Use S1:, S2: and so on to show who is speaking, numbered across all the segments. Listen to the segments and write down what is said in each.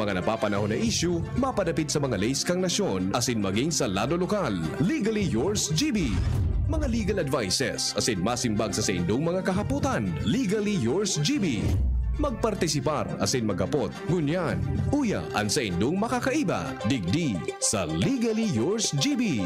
S1: mga napapanahon na issue, mapadapit sa mga lace kang nasyon, asin maging sa lado lokal. Legally Yours GB. Mga legal advices, asin masimbag sa indong mga kahaputan. Legally Yours GB. Magpartisipar, asin magapot, ngunyan, uya, ang sa indong makakaiba. Digdi sa Legally Yours GB.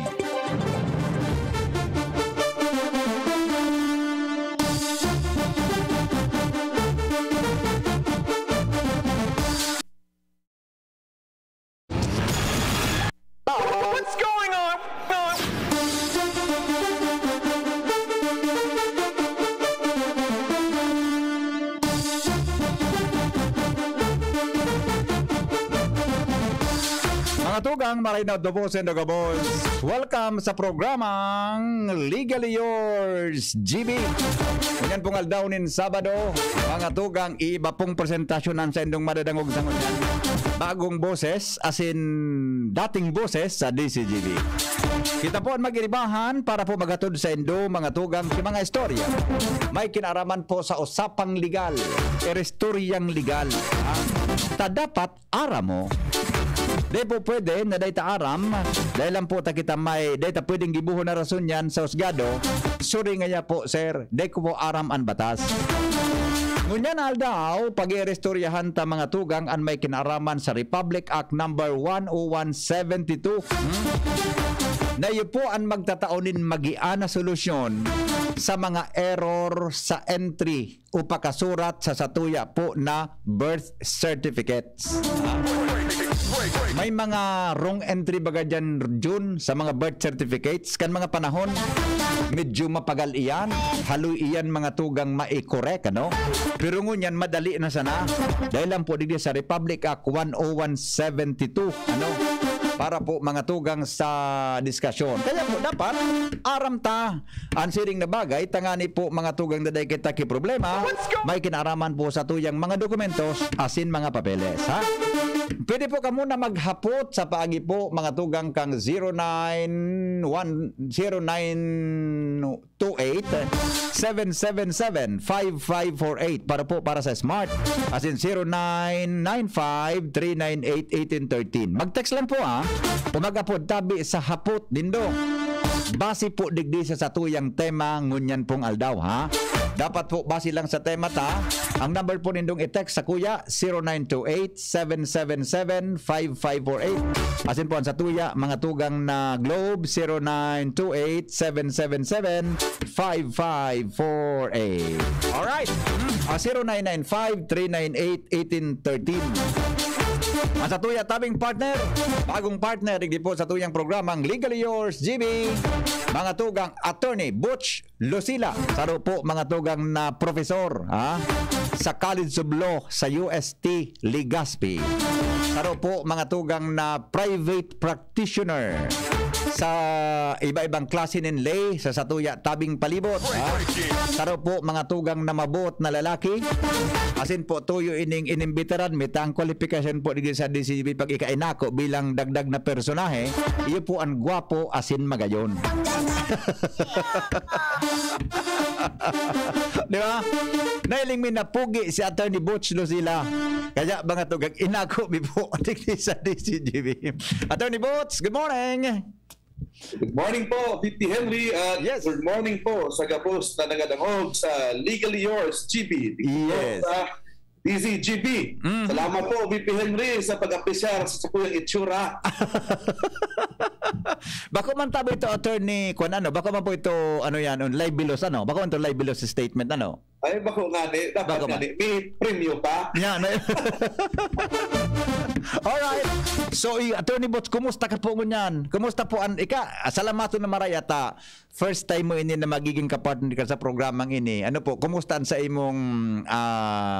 S2: Tugang Marinaw Dobos and Dogabos. Welcome sa programang Legally Yours GB. Ganyan pong aldawnin Sabado, mga tugang iba pong presentasyonan sa indong madadangog sa ngunyan. Bagong boses, as in dating boses sa DCGB. Kita po ang mag-iribahan para po magatod sa indo mga tugang si mga istorya. May kinaraman po sa usapang legal, eristoryang legal. Ta dapat ara mo. Di po pwede na dahil aram, dahil lang po ta kita may, dahil ta pwedeng gibuho na rason yan sa husgado. Sorry nga po sir, di ko po aram ang batas. Ngunyan aldaw, pag-irestoryahan ta mga tugang an may kinaraman sa Republic Act number 10172. Na iyo po ang magtataonin magiana solusyon sa mga error sa entry o pakasurat sa satuya po na birth certificates. May mga wrong entry baga dyan, June, sa mga birth certificates. Kan mga panahon, medyo mapagal iyan. Haloy iyan mga tugang ma-correct, ano? Pero ngunyan, madali na sana. Dahil lang po dito sa Republic Act 10172, ano? Para po mga tugang sa diskasyon. Kaya po dapat aram ta ang siring na bagay tangani po mga tugang daday kita ki problema may kinaraman po sa tuyang mga dokumentos asin mga papeles ha. Pwede po ka muna maghapot sa paagi po mga tugang kang 0928-777-5548 para po para sa smart asin 0995-398-1813. Mag-text lang po pumagapod tabi sa hapot dindo. Base po digdi sa tuyang tema ngunyan pong aldaw ha. Dapat po base lang sa tema ta. Ang number po nindong i-text sa kuya 0928-777-5548. Asin po ang sa tuya mga tugang na Globe 0928-777-5548. Alright, 0995-398-1813. Ang sa tuya tabing partner, bagong partner digdi po sa tuyang programang Legally Yours GB, mga tugang Attorney Butch Lucila. Saro po mga tugang na profesor sa College of Law sa UST Legazpi. Saro po mga tugang na private practitioner sa iba-ibang klase ng lay sa satuya tabing palibot. Saro po mga tugang na mabot na lalaki. Asin po tuyo ining inimbitaran mitang qualification po sa DCGB pag ikainako bilang dagdag na personahe. Iyo po ang gwapo asin magayon. Di ba? Nailing minapugi si Attorney Butch Lucila. Kaya mga tugang inako mi po sa DCGB. Attorney Butch, good morning.
S3: Good morning po, VP Henry, at
S2: yes.
S3: Good morning po sa gapos na nagadangog sa Legally Yours GB.
S2: Yes.
S3: Sa DCGB. Salamat po, VP Henry, sa pag-apresyar sa kuyang itsura.
S2: Bako man tabi ito, attorney, kung ano, bako man po ito, ano yan, libelos, ano? Bako man ito libelos statement, ano?
S3: Ay, bako nga ni, dapat nga ni, may premyo pa.
S2: Yan. Alright. So, Attorney Butch, kumusta ka po ngunyan? Kumusta po ang, salamato na marayata. First time mo ini na magiging kapartner ka sa programang ini. Ano po, kumusta sa imong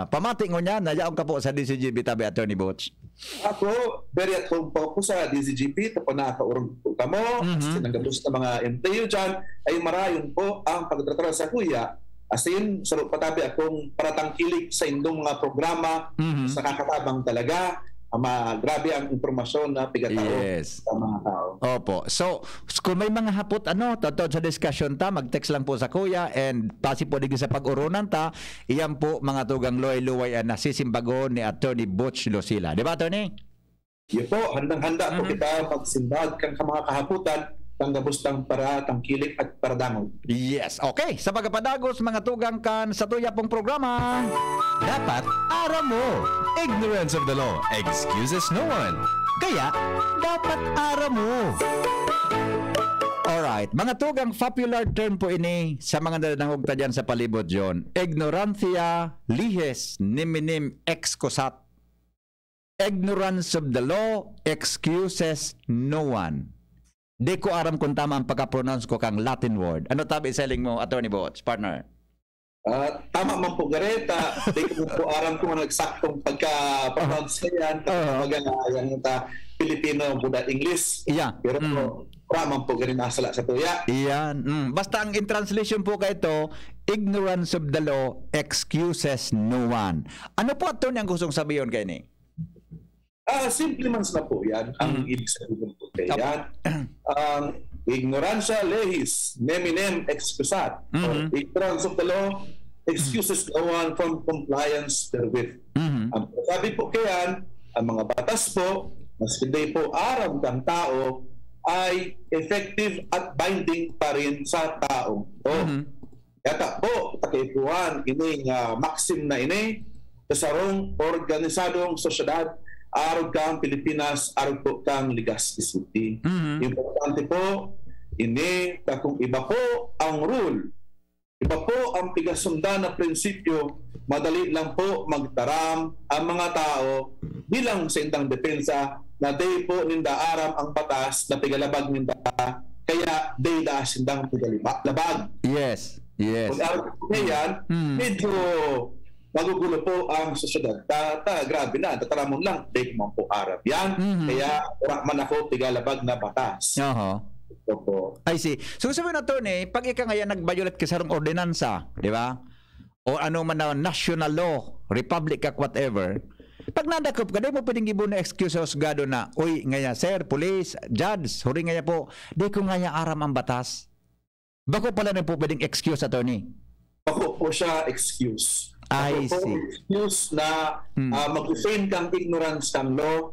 S2: pamati ngunyan? Nayaong ka po sa DCGB tabi, Attorney Butch.
S3: Ako, very at home po ako sa DCGP. Tapos nakakaurong po ka mo. Sinagabos na mga MTU dyan. Ay marayon po ang pagtratrato sa kuya. As in, sarap patabi akong paratangkilik sa indong mga programa sa kakatabang talaga. Grabe ang impormasyon na pigatao sa mga tao.
S2: Opo. So, kung may mga hapot, totoo sa discussion ta, mag-text lang po sa kuya and pasi po digin sa pag-urunan ta, iyan po mga tugang luway-luway na sisimbago ni Attorney Butch Lucila. Di ba, Attorney?
S3: Iyo po, handang-handa po kita magsimbag kang mga kahaputan kang gabustang para tangkilik at paradangog.
S2: Yes, okay. Sa pagkapadagos, mga tugang kan sa tuya pong programa.
S1: Dapat aram mo. Ignorance of the law excuses no one.
S2: Kaya, dapat aram mo. Alright, mga tugang popular term po ini sa mga nanangog ta dyan sa palibot John. Ignorantia lihes niminim excusat. Ignorance of the law excuses no one. Di ko aram kung tama ang pagka-pronounce ko kang Latin word. Ano tabi selling mo, Attorney Bots, partner?
S3: Tama man po, Gareta. Di ko po aram kung ano eksaktong pagka-pronounce yan. Yung Filipino, Buddha, English.
S2: Yeah.
S3: Pero tama po ganin asala sa tuya.
S2: Iyan. Basta ang in translation po ka ito, ignorance of the law excuses no one. Ano po ito niyang gustong sabihin kayo ni?
S3: Simple man na po yan. Ang ibig sabihin po kayo yan. Ignorancia lehis, neminem excusat. Or ignorance of the law excuses no one from compliance therewith. Ang sabi po kayan, ang mga batas po, mas hindi po aram kang tao, ay effective at binding pa rin sa tao. Kaya po, takipuan, ini maxim na ini, kasarong organisadong sosyedad, arog kang Pilipinas, arog po kang ligas isipti. Importante po, ini, kung iba po ang rule, iba po ang pigasundan na prinsipyo, madali lang po magtaram ang mga tao bilang sa indang depensa na day po ninda aram ang batas na pigalabag ninda, kaya day da sindang pigalabag.
S2: Yes, yes.
S3: Kung aram po yan, medyo magugulo po ang sosyedad. Grabe na, tataramon lang, day man po aram yan, kaya wala man ako pigalabag na batas. Opo.
S2: I see. So sabihin na to pag ika ngayon nag-violate ka sa ordinansa, di ba? O ano man na national law, republic ka, whatever, pag nadakop ka, di mo pwedeng gibo na excuse sa husgado na, uy, ngaya, sir, police, judge, huri ngaya po, di ko ngaya aram ang batas. Bako pala na po pwedeng excuse, attorney?
S3: Bako po siya excuse.
S2: I
S3: Bako po
S2: see.
S3: excuse na mag-defend kang ignorance kang law,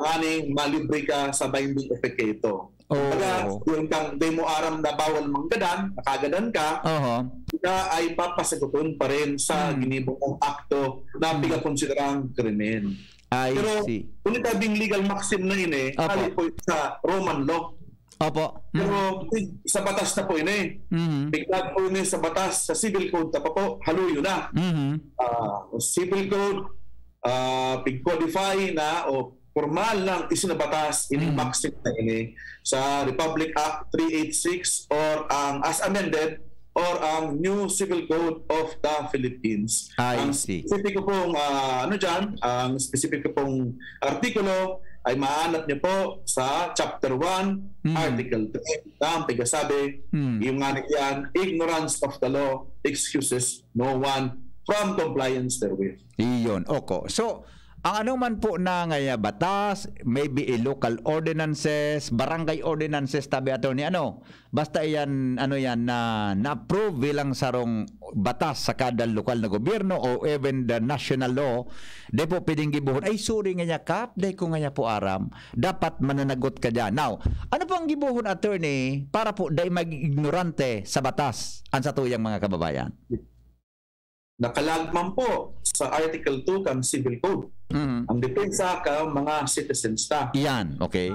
S3: nganing malibre ka sa binding effect ito. Kaya yung kang di mo aram na bawal manggadan, nakagadan ka, na ay papasagutin pa rin sa ginibong akto na pigakonsiderang krimen. Pero kung itabing legal maxim na ini, kali po sa Roman law. Pero sa batas na po ini, biglag po ini sa batas, sa civil code na po, haluyo na. Civil code, pig-codify na o formal lang isinabatas ini maxim na ini sa Republic Act 386 or ang as amended or ang New Civil Code of the Philippines.
S2: I
S3: ang
S2: see.
S3: specific pong ang specific pong artikulo ay mahanap niyo po sa Chapter 1, Article 3. Ang pigasabi, yung nga yan, ignorance of the law excuses no one from compliance therewith.
S2: Iyon, oko. So, ang ano man po na ngaya batas, maybe local ordinances, barangay ordinances, tabi ato ni ano, basta yan, ano yan, na-approve bilang sarong batas sa kada lokal na gobyerno o even the national law, di po pwedeng gibuhon, ay sorry nga kap, di ko nga po aram, dapat mananagot ka dyan. Now, ano po ang gibuhon, attorney, para po di mag-ignorante sa batas ang sa tuyang mga kababayan?
S3: Nakalagman po sa Article 2 kang Civil Code. Ang depensa ka mga citizens ta.
S2: Yan, okay.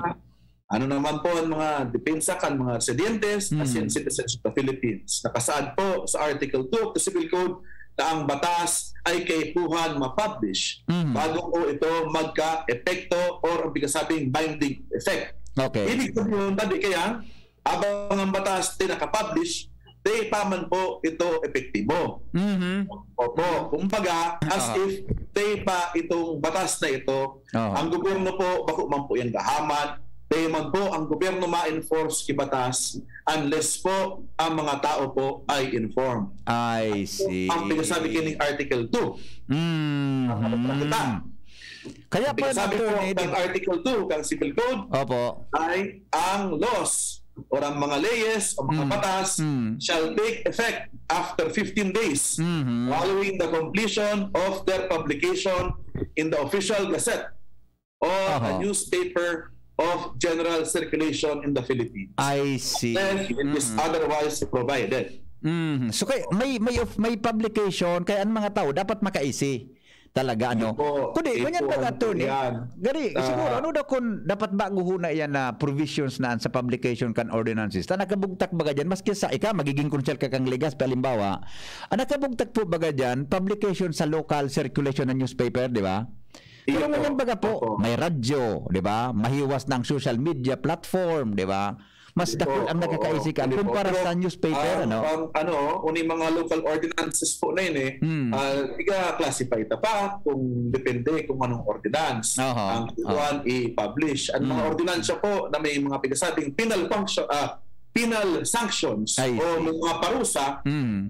S3: Ano naman po ang mga depensa kan mga residentes as in citizens of the Philippines. Nakasaad po sa Article 2 of the Civil Code na ang batas ay kaipuhan ma-publish bago po ito magka-epekto or ang bigasabing binding effect.
S2: Okay.
S3: Ibig sabihin tadi kaya abang ang batas din naka-publish, di pa man po ito epektibo. Opo. Kumbaga, as if di pa itong batas na ito, ang gobyerno po, bako man po yung gahaman, di man po ang gobyerno ma-enforce kibatas unless po ang mga tao po ay informed.
S2: I see.
S3: Ang pinasabi kining Article 2.
S2: Kaya po
S3: sabi po ng Article 2 ng Civil Code ay ang laws or ang mga leyes o mga batas shall take effect after 15 days following the completion of their publication in the official gazette or a newspaper of general circulation in the Philippines.
S2: I see.
S3: Then it is otherwise provided.
S2: So kay may publication kaya ang mga tao dapat makaisi talaga ano. Kundi ganyan ba attorney? Gani siguro ano daw kun dapat baguhuna yan na provisions na sa publication kan ordinances. Ta nakabugtak baga diyan maski sa ika magiging konsyel ka kang ligas halimbawa. Ang nakabugtak po baga diyan publication sa local circulation ng newspaper, di ba? Pero ngayon baga po may radyo, di ba? Mahiwas ng social media platform, di ba? Mas dakol ang nakakaisikan kumpara sa newspaper,
S3: uni mga local ordinances po na yun classify ita pa kung depende kung anong ordinance ang tuwan i-publish. Ang mga ordinansya po na may mga pinasabing penal sanctions o mga parusa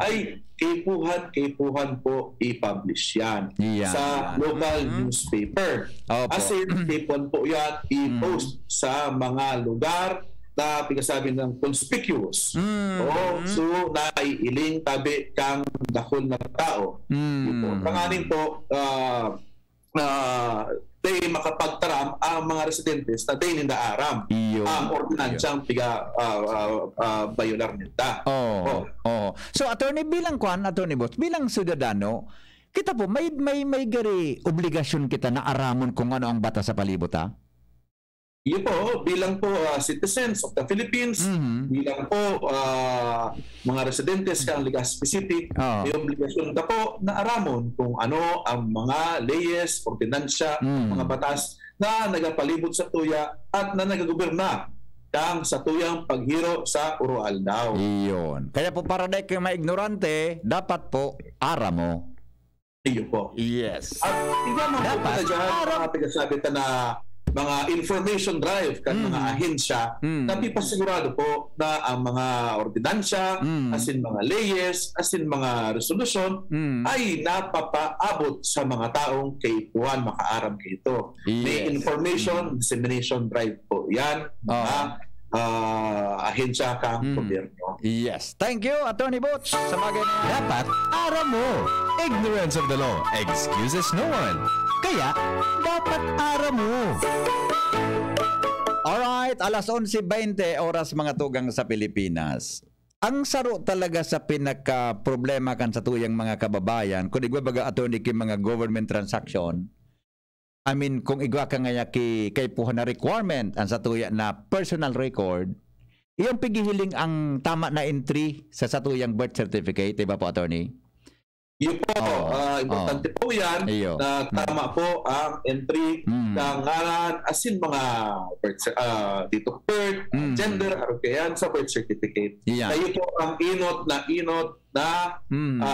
S3: ay kaipuhan po i-publish yan sa local newspaper. As in, kaipuhan po yan i-post sa mga lugar na pinasabi ng conspicuous. So, naiiling tabi kang dakol na tao. Panganin po, tayo makapagtaram ang mga residentes na tayo nindaaram ang ordinansyang bayular nita.
S2: So, attorney, attorney boss, bilang ciudadano, kita po, may gari obligasyon kita na aramon kung ano ang batas sa palibot, ha?
S3: Yun po, bilang po citizens of the Philippines, bilang po mga residentes kang Legazpi City, may obligasyon na po na aramon kung ano ang mga leyes, ordinansya, mga batas na nagapalibot sa tuya at na nagagoberna kang sa tuyang paghiro sa urual daw.
S2: Iyon. Kaya po para dahil kayo ignorante, dapat po aramo.
S3: Iyon po.
S2: Yes.
S3: At tingnan mo po na dyan, pinasabi ta na mga information drive kan mga ahensya na pipasigurado po na ang mga ordinansya, as in mga leyes, as in mga resolution ay napapaabot sa mga taong kaipuhan makaaram kito. May information dissemination drive po yan mga ahensya kang gobyerno.
S2: Yes. Thank you, Attorney Butch. Sa bagay na
S1: dapat aram mo. Ignorance of the law excuses no one. Kaya, dapat aram mo.
S2: Alright, alas 11:20 oras mga tugang sa Pilipinas. Ang saro talaga sa pinaka-problema kan sa tuyang mga kababayan, kung igwa baga attorney ki mga government transaction, I mean, kung igwa ka nga kay puha na requirement ang sa tuya na personal record, iyong pigihiling ang tama na entry sa satuyang birth certificate, diba po, attorney?
S3: Yun po, importante po yan na tama po ang entry ng ngalan as in mga date of birth, gender, yan sa birth certificate. Kayo po ang inot na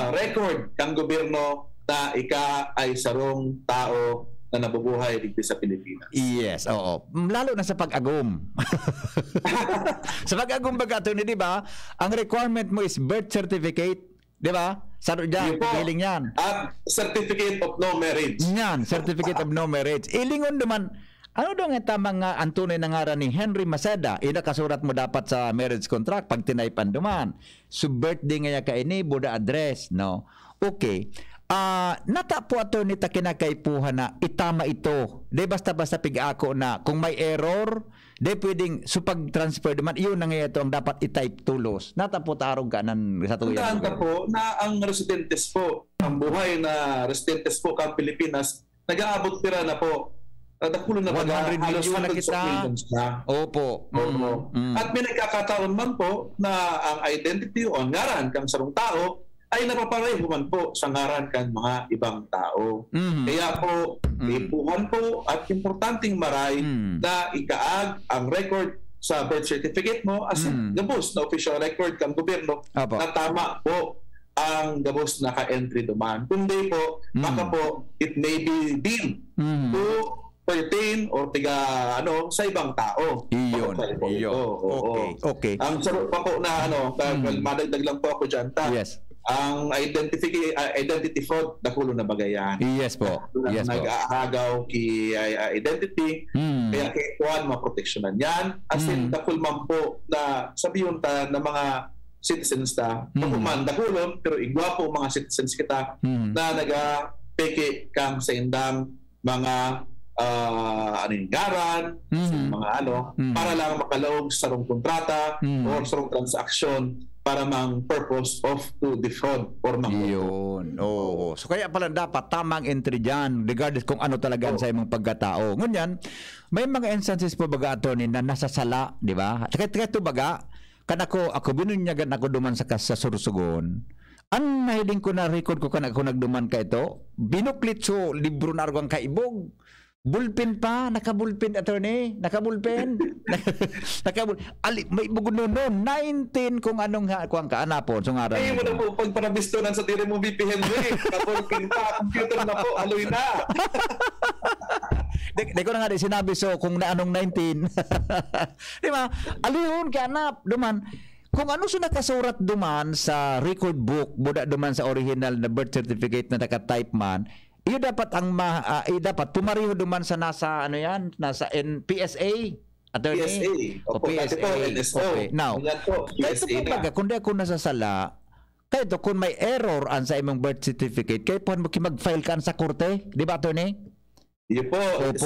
S3: record ng gobyerno na ika ay sarong tao na nabubuhay dito sa Pilipinas.
S2: Yes, oo. Lalo na sa pag-agum. Sa pag-agum baga, Tony, di ba? Ang requirement mo is birth certificate, di ba? Saro dyan, piling yan.
S3: At certificate of no marriage.
S2: Yan, certificate of no marriage. Ilingon naman, ano daw nga tamang ang tunay na ngaran ni Henry Maceda? Kasurat mo dapat sa marriage contract pag tinaypan duman. So birthday nga ka ini, buda address, no? Okay. Nata po ato ni ta kinakaipuhan na itama ito. Di basta-basta pig-ako na kung may error, di pwedeng pag-transfer naman, iyon na nga ito ang dapat i-type tulos. Nata po tarong ka ng sa tuyan.
S3: Tanda po na ang residentes po, ang buhay na residentes po kang Pilipinas, nag-aabot pira na po. Dakulo na
S2: 100 million na kita. Opo.
S3: At may nagkakataon man po na ang identity o ang ngaran kang sarong tao ay napapareho man po sa ngaran kan mga ibang tao. Kaya po, ipuhan po at importanteng maray na ikaag ang record sa birth certificate mo as gabos na official record kang gobyerno na tama po ang gabos na ka-entry duman. Kundi po, baka po, it may be deemed to pertain or sa ibang tao.
S2: Iyon. Okay.
S3: Ang sarap pa po na madagdag lang po ako dyan.
S2: Yes.
S3: Ang identity fraud, nakulo na bagayan.
S2: Yes po. Yes po.
S3: Nag-aagaw ki identity, kaya kaya maproteksyonan yan. As in, nakul man po na sabihin ta na mga citizens ta, man nakulon, pero igwa po mga citizens kita na naga-peke kang sa indang mga ngaran, sa mga para lang makalawag sa sarong kontrata or sarong transaksyon para mang purpose of to defraud or
S2: Yun. Oo. So kaya pala dapat tamang entry dyan regardless kung ano talaga sa imong pagkatao. Ngunyan, may mga instances po baga attorney na nasasala, di ba? Kaya ito baga, ako binunyagan ako duman sa Sursugon. Ang nahiling ko na record ko ako nagduman ka ito, binuklit so libro na argang kaibog. Bulpen pa, nakabulpen attorney, nakabulpen. May buguno noon 19 kung anong kuang kaanapon so ngaran.
S3: Mo na po pagparabistonan sa tire mo VP Henry. Nakabulpen pa, computer na po, aloy na.
S2: Di ko na nga sinabi so kung na anong 19. Di ba? Alihon kay anap duman. Kung ano sa nakasurat duman sa record book, buda duman sa original na birth certificate na naka-type man, iyo dapat ang dapat pumariho duman sa nasa nasa PSA attorney.
S3: PSA.
S2: O PSA.
S3: NSO.
S2: Okay. Now, ito po kung di ako nasasala, kaya ito kung may error an sa imong birth certificate, kaya po mag-file ka sa korte, di ba attorney?
S3: Iyo po, it's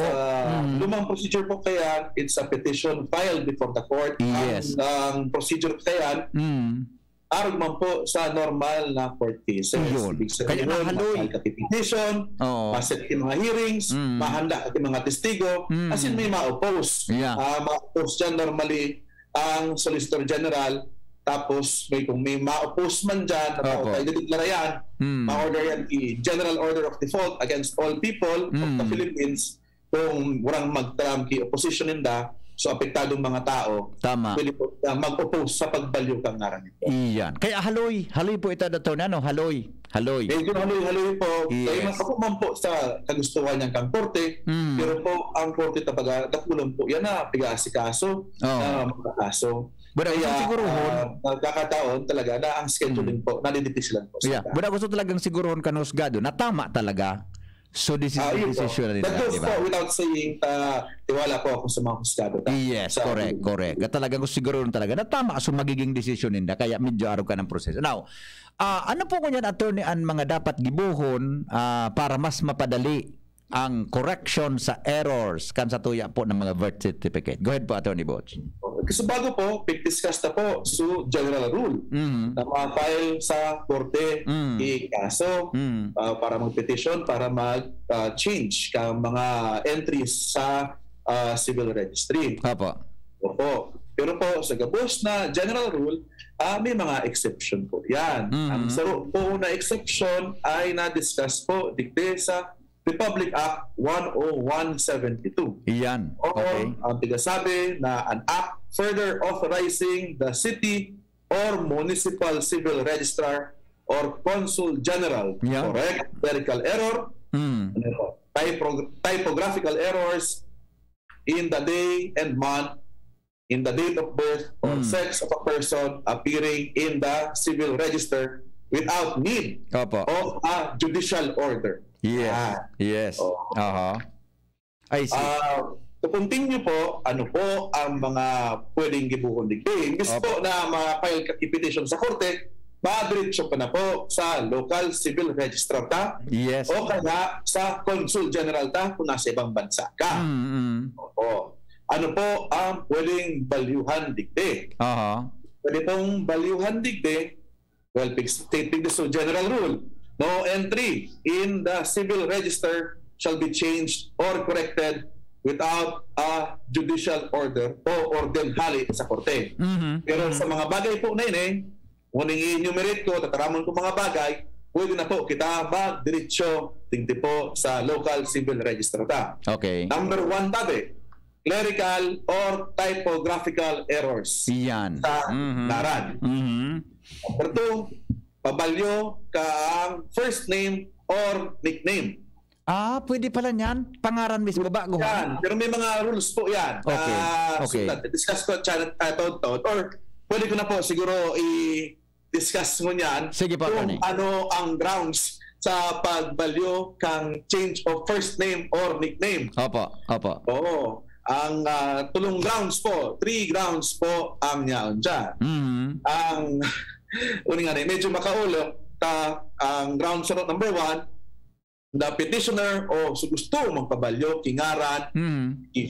S3: lumang procedure po kaya, it's a petition filed before the court.
S2: Yes.
S3: Ang procedure kaya, arog man po sa normal na court cases.
S2: Kaya nahaloy.
S3: Petition, maset yung mga hearings, mahanda yung mga testigo, as in may ma-oppose. Ma-oppose dyan normally ang Solicitor General, tapos kung may ma-oppose man dyan, dideklara yan, ma-order yan General Order of Default against all people of the Philippines kung warang mag-tram opposition nila. So, apektadong mga tao, pwede po mag-oppose sa pagbaliw kang ngaran nito.
S2: Iyan. Kaya haloy po ito na haloy.
S3: Medyo haloy po. Kaya man po sa kagustuhan niyang kang korte, pero po ang korte tabaga, dakulong po, yan na, pigasikaso, magkakaso. Kaya nagkakataon talaga na ang scheduling po, nadidetisilan po.
S2: But gusto talagang siguruhon ka husgado na tama talaga. So this is the decision nila,
S3: di ba? Without saying tiwala po ako sa mga husgado.
S2: Yes, correct. Talagang siguro talaga na tama so magiging decision nila kaya medyo araw ka ng proseso. Now, ano po kunyan attorney ang mga dapat gibuhon para mas mapadali ang correction sa errors kan sa tuya po ng mga birth certificate? Go ahead po, Attorney Boch.
S3: Kasi bago po, discuss na po sa general rule na ma-file sa korte i-kaso para mag-petition, para mag-change ka mga entries sa civil registry. Opo. Pero po, sa gabos na general rule, may mga exception po. Yan. Ang saro po na exception ay na-discuss po dikte sa Republic Act 10172.
S2: Iyan. Okay.
S3: Ang tigasabi na an act further authorizing the city or municipal civil registrar or consul general correct clerical error, typographical errors in the day and month, in the date of birth or sex of a person appearing in the civil register without need of a judicial order.
S2: Yes. I see.
S3: To continue po, ano po ang mga pwedeng gibuhon digdi. Imbis po na ma-file ka petition sa korte, ma-diretso pa na po sa local civil registrar ta o kaya sa consul general ta kung nasa ibang bansa ka. Opo. Ano po ang pwedeng balyuhan digdi? Pwede pong balyuhan digdi, well, stating this so general rule. No entry in the civil register shall be changed or corrected without a judicial order o order hali sa korte. Pero sa mga bagay po na yun, muning i-enumerate ko, tataramon ko mga bagay, pwede na po kita mag-diretsyo tingti po sa local civil register ta.
S2: Okay.
S3: Number 1 tabi, clerical or typographical errors sa ngaran. Number 2, pabalyo ka ang first name or nickname.
S2: Pwede pala niyan. Pangaran mismo ba?
S3: Yan. Pero may mga rules po yan.
S2: Okay.
S3: Discuss ko or pwede ko na po siguro i-discuss mo niyan.
S2: Sige po,
S3: kung ano ang grounds sa pagbalyo kang change of first name or nickname.
S2: Opo.
S3: Oo. Ang tulong grounds po, 3 grounds po ang niyaon dyan. Ang medyo makaulo ang ground sa number 1, the petitioner o gusto magpabalyo kingaran,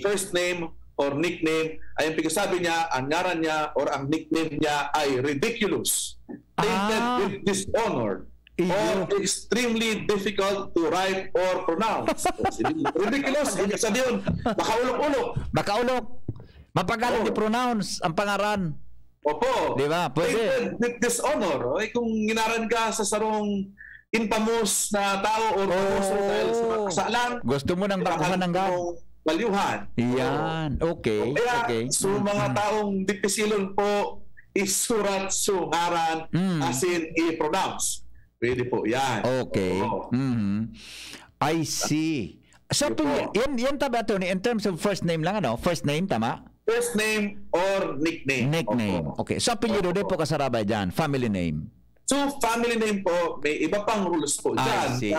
S3: first name or nickname, ay ang pagkasabi niya, ang ngaran niya or ang nickname niya ay ridiculous, tainted with dishonor, or extremely difficult to write or pronounce. Ridiculous, ibig sabihin, makaulok-ulok.
S2: Makaulok. Mapagaling i-pronounce ang pangaran.
S3: Opo.
S2: Di ba? Pwede.
S3: Tainted with dishonor. Ay, kung ginaran ka sa sarong infamous na tao or famoso dahil sa mga kasalan,
S2: gusto mo nang bakuhan ng God.
S3: Balyuhan.
S2: Yan. Okay.
S3: Kaya,
S2: Okay.
S3: so mga taong dipisilon po, isurat sungaran as in i-pronounce. Pwede po yan.
S2: Okay.
S3: Oo.
S2: I see. So, yan tama ito, in terms of first name lang, ano? First name, tama?
S3: First name or nickname.
S2: Nickname.
S3: Opo.
S2: Okay. So, apelyido din po kasarabay dyan. Family name.
S3: So, family name po, may iba pang rules po dyan.
S2: see.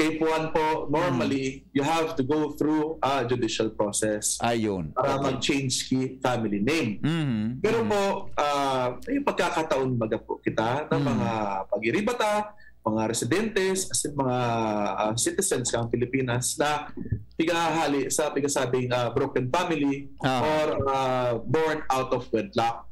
S3: Kay Puan po, normally, you have to go through a judicial process
S2: Ayun.
S3: para mag-change family name. Pero po, may pagkakataon baga po kita ng mga pag-iribata, mga residentes, as in mga citizens ng Pilipinas na pigahali sa pigasabing broken family or born out of wedlock.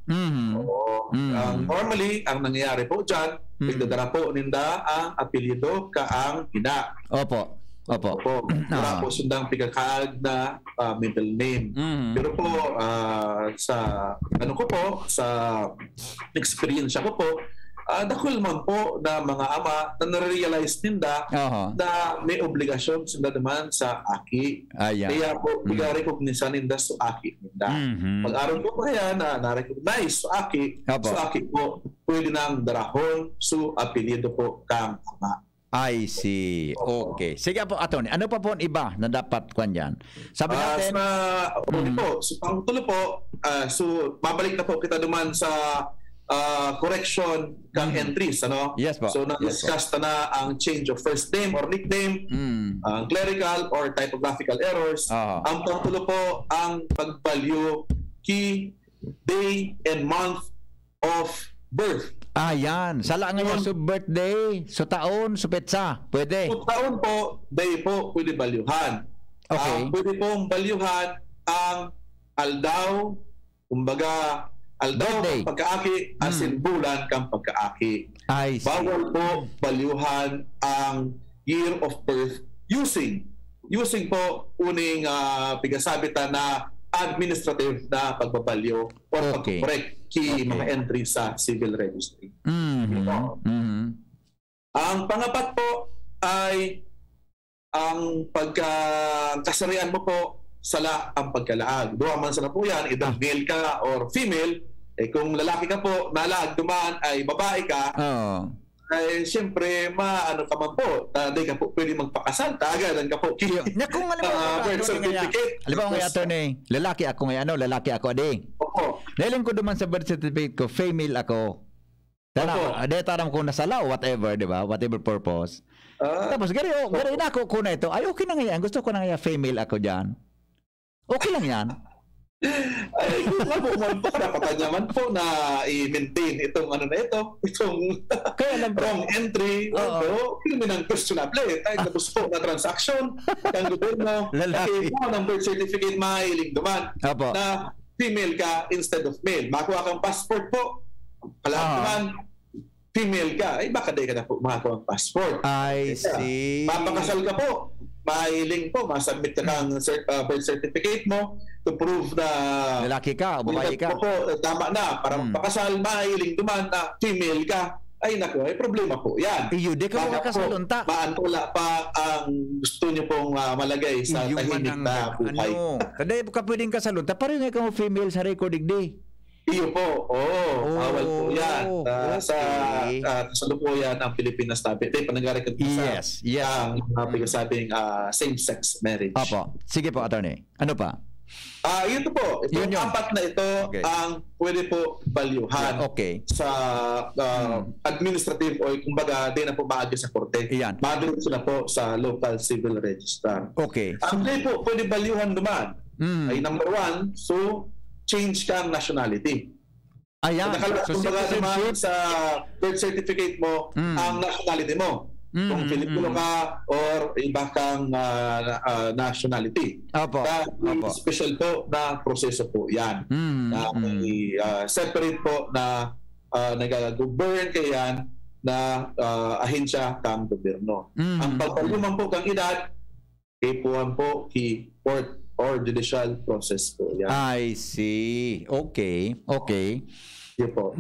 S3: Normally, ang nangyayari po dyan, nagdadara po ninda ang apelyido kaang ina.
S2: Opo.
S3: Wala po sundang pigakaag na middle name. Pero po, sa ano ko po, sa experience ko po, dakol man po na mga ama na narealize ninda na may obligasyon sila naman sa aki. Kaya po, biga-recognize ninda sa aki ninda. Pag-aron po kaya na na-recognize sa aki po, pwede nang darahon sa apelyido po kang ama.
S2: I see. Okay. Sige po, attorney. Ano pa po ang iba na dapat kwan dyan? Sabi natin...
S3: po, so pangtulo po, so babalik na po kita naman sa correction kang entries, ano?
S2: Yes po.
S3: So na-discuss na ang change of first name or nickname, clerical or typographical errors. Ang pangtulo po, ang pag-value key, day, and month of birth.
S2: Yan. Sala nga sa birthday, sa taon, sa petsa. Pwede.
S3: So taon po, day po, pwede balyuhan.
S2: Okay.
S3: Pwede pong balyuhan ang aldaw, kumbaga, aldaw
S2: Birthday.
S3: kang pagkaaki, as in bulan kang pagkaaki.
S2: I see.
S3: Bawal po balyuhan ang year of birth using po uning pigasabitan na administrative na pagbabalyo or pag-correct mga entry sa civil registry. Ang pangapat po ay ang pagkasarian mo po sala ang pagkalaag. Duha man sana po yan, either male ka or female. Kung lalaki ka po, nalaag dumaan ay babae ka, ay siyempre maano ka man po, di ka po pwede magpakasal, tagadan ka po
S2: kung
S3: birth certificate.
S2: Alam mo nga attorney, lalaki ako ngayon, lalaki ako adi.
S3: Opo.
S2: Nailing ko duman sa birth certificate ko, female ako. Taram ko nasala o whatever, di ba? Whatever purpose. Tapos gari na ako kuna ito. Ay, okay na nga yan. Gusto ko na nga female ako dyan. Okay lang yan.
S3: Ay, kung po man po, dapat naman po na i-maintain itong itong wrong entry. Pero, ng questionable. Tayo tapos po na transaction ng gobyerno. Kasi po ng birth certificate mahiling duman na female ka instead of male. Makuha kang passport po. Naman, female ka. Ay, baka di ka na po makakuha ang passport.
S2: I see.
S3: Mapakasal ka po. Mahiling po, masubmit ka ng birth certificate mo to prove na
S2: lalaki ka o babae ka.
S3: Tama na. Para magpakasal, mahiling duman na female ka. Ay naku, ay problema po yan.
S2: Iyo, di ka makasalunta.
S3: Maantula pa ang gusto niyo pong malagay sa tahimik na buhay.
S2: Kada ka pwedeng kasalunta, parang nga ka mo female sa record digdi.
S3: Iyo po, bawal po yan. Sa kasalukuyan ang Pilipinas tabi. Panagari ka sa ang sabing same-sex marriage.
S2: Opo. Sige po, attorney. Ano pa?
S3: Ito po. Itong apat na ito ang pwede po balyuhan sa administrative o kumbaga di na po maagi sa korte. Madalo sila po sa local civil registrar. Ang di po pwede balyuhan naman ay number 1, so change kang nationality.
S2: So
S3: kumbaga naman sa birth certificate mo ang nationality mo. kung Filipino ka or iba kang nationality.
S2: Opo.
S3: Special po na proseso po yan. Na may separate po na nag-govern kayan na ahensya kang gobyerno. Ang pagpaluman po kang edad, ipuan po ki court or judicial process po yan.
S2: I see. Okay.
S3: Yun po.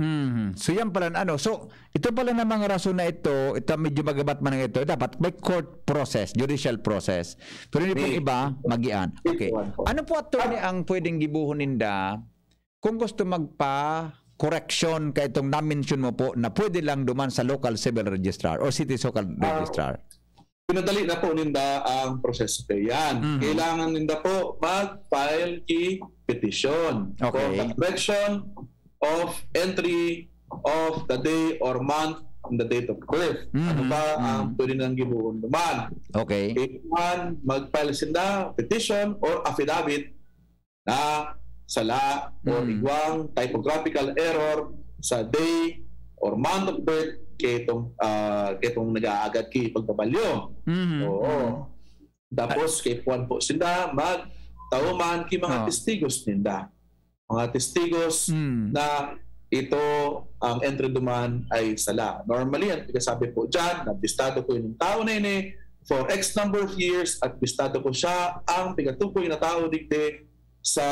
S2: So yan pala so ito pala na mga rason na ito medyo magabat man ito, dapat may court process, judicial process. Pero hindi po iba magian. Okay. Ano po attorney ang pwedeng gibuhon ninda kung gusto correction kay itong na-mention mo po na pwede lang duman sa local civil registrar or city local registrar?
S3: Pinadali na po ninda ang proseso po yan. Kailangan ninda po mag-file petition for the correction of entry of the day or month and the date of birth. Ano ba ang pwede nang gibuhon duman?
S2: Okay.
S3: Kailangan mag-file sinda petition or affidavit na sala or igwang typographical error sa day or month of birth ketong nag-aagad ki pagbabalyo. Oo. Tapos kay puan po sinda magtauman ki mga testigos ninda. Mga testigos na ito ang entry duman ay sala. Normally, ang sabi po dyan, nabistado ko yung tao na ini for X number of years at bistado ko siya ang pigatukoy na tao digdi sa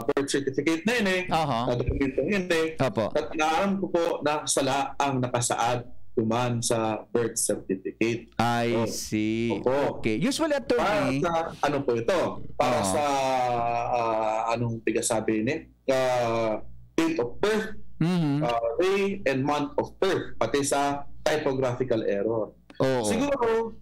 S3: birth certificate na ini, na dokumento ini, at naaram ko po na sala ang nakasaad duman sa birth certificate.
S2: I see. Okay. Usually, attorney...
S3: Para sa, ano po ito? Para sa, anong pigasabi ni? Date of birth, day and month of birth, pati sa typographical error. Siguro,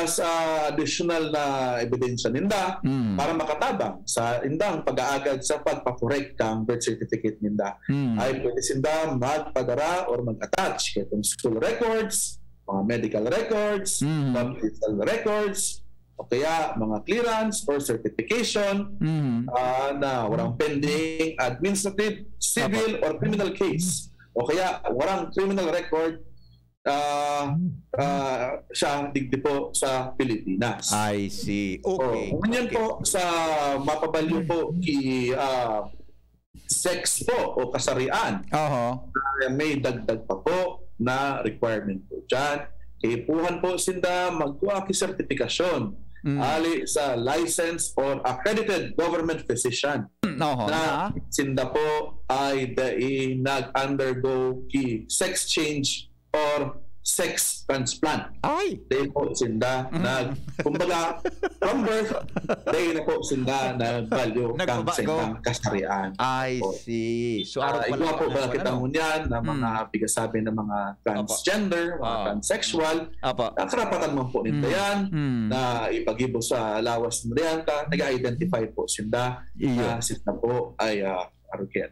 S3: sa additional na ebidensya ninda para makatabang sa indang pag-aagad sa pagpakorek kang birth certificate ninda ay pwede sinda magpadara or mag-attach itong school records, mga medical records, hospital records, o kaya mga clearance or certification na walang pending administrative, civil or criminal case, o kaya walang criminal record siya digdi po sa Pilipinas.
S2: I see. Okay.
S3: Ganyan po sa mapabalyo po sex po o kasarian. May dagdag pa po na requirement po dyan. Ipuhan po sinda magkuha ki sertifikasyon ali sa licensed or accredited government physician na sinda po ay nag-undergo ki sex change or sex transplant. Dahil po sinda kumbaga from birth, dahil na po sinda nag-value kang sindang kasarian.
S2: I see. So,
S3: iba po ba kitang yan na mga pigasabi ng mga transgender, mga transsexual, karapatan mo po nito yan na ipagibo sa lawas ng riyanka, nag-identify po sinda na sinda po ay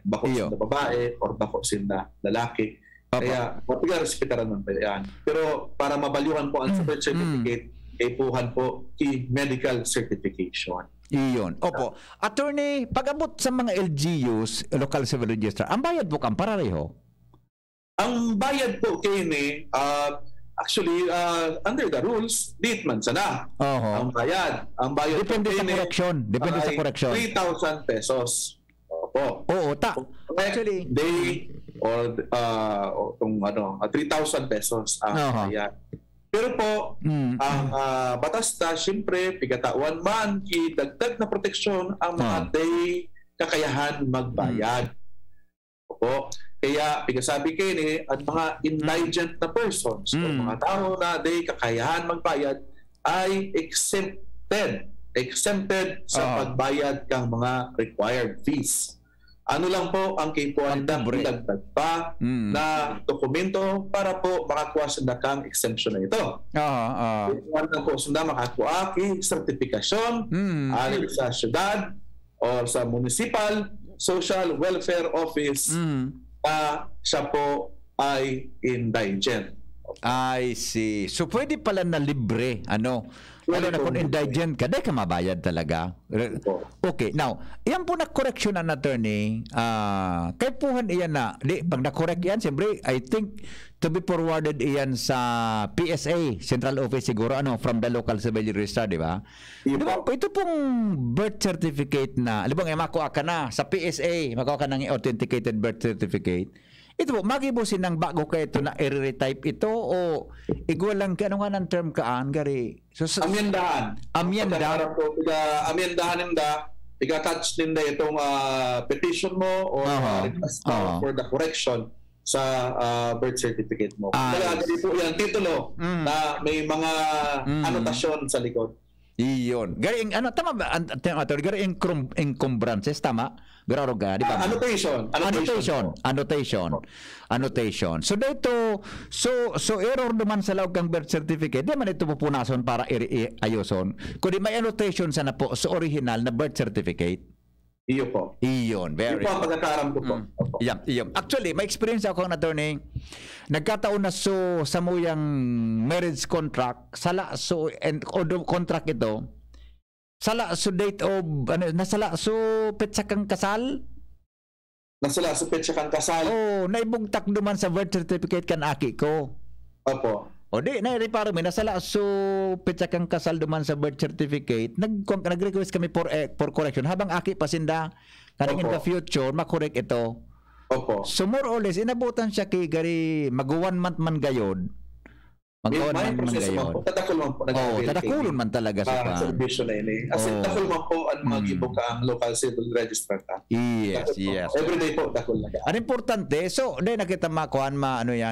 S3: bako sinda babae or bako sinda lalaki. Kaya, respetar naman pa yan. Pero para mabalyuhan po ang birth certificate, ipuhan po medical certification.
S2: Iyon. Opo. Attorney, pag-abot sa mga LGUs, local civil registrar, ang bayad po kang parareho?
S3: Ang bayad po kini, actually, under the rules, dit man sana. Ang bayad. Ang bayad
S2: depende sa correction. Depende sa correction.
S3: 3,000 pesos. Opo.
S2: Actually,
S3: day or 3,000 pesos ang bayad. Pero po, ang batas na, siyempre, pigatawan man, dagdag na proteksyon ang mga day kakayahan magbayad. Opo. Kaya, pigasabi kayo ni, ang mga indigent na persons, o mga tao na day kakayahan magbayad, ay exempted sa pagbayad kang mga required fees. Ano lang po ang kipuan na dagdag pa na dokumento para po makakuha sa kang exemption na ito. Kipuan lang po sunda makakuha sertifikasyon alin sa syudad o sa municipal social welfare office na siya po ay indigent.
S2: I see. So pwede pala na libre, Lalo na kung indigent ka, dahil ka mabayad talaga. Okay, now, yan po na-correction na attorney, kay puhan iyan na, pag na-correct yan, siyempre, I think, to be forwarded iyan sa PSA, Central Office siguro, from the local civil registrar, di ba? Di ba, ito pong birth certificate na, alam mo, makuha ka na sa PSA, makuha ka ng authenticated birth certificate. Ito po, magibusin ng bago ka ito na i-retype ito o igual lang ka, ano nga ng term kaan, gari? So,
S3: amyendahan.
S2: Amyendahan.
S3: Amyendahan ninda, iga-touch ninda itong petition mo or request for the correction sa birth certificate mo. Kaya po yan, titulo na may mga anotasyon sa likod.
S2: Iyon. Gari, tama ba? Gari, encumbrances, tama? Garo ga, di ba? Annotation. So dito, so error naman sa loob kang birth certificate, di man ito pupunason para ayoson. Kundi may annotation sana po sa original na birth certificate.
S3: Iyo po.
S2: Iyon, very.
S3: Iyo po ang pagkakaram ko po.
S2: Iyon. Actually, may experience ako ng attorney. Nagkataon na sa muyang marriage contract, contract ito, sala so date of nasala so petsa kang kasal.
S3: Nasala so petsa kang kasal.
S2: Oh, naibugtak duman sa birth certificate kan aki ko.
S3: Opo.
S2: O di na reparo mi nasala so petsa kang kasal duman sa birth certificate. Nag-request kami for correction habang aki pasinda kaning in the future makorek ito.
S3: Opo.
S2: So more or less inabutan siya kay gari mag 1 month man gayod. Mag-on man gayon. Tatakulon man talaga sa pan.
S3: Servisyo na ini. As in, takul man po ang mga gibog ka ang local civil registrar ka.
S2: Yes.
S3: Everyday po, takul na ka.
S2: Ang importante, so, di nakita makuhan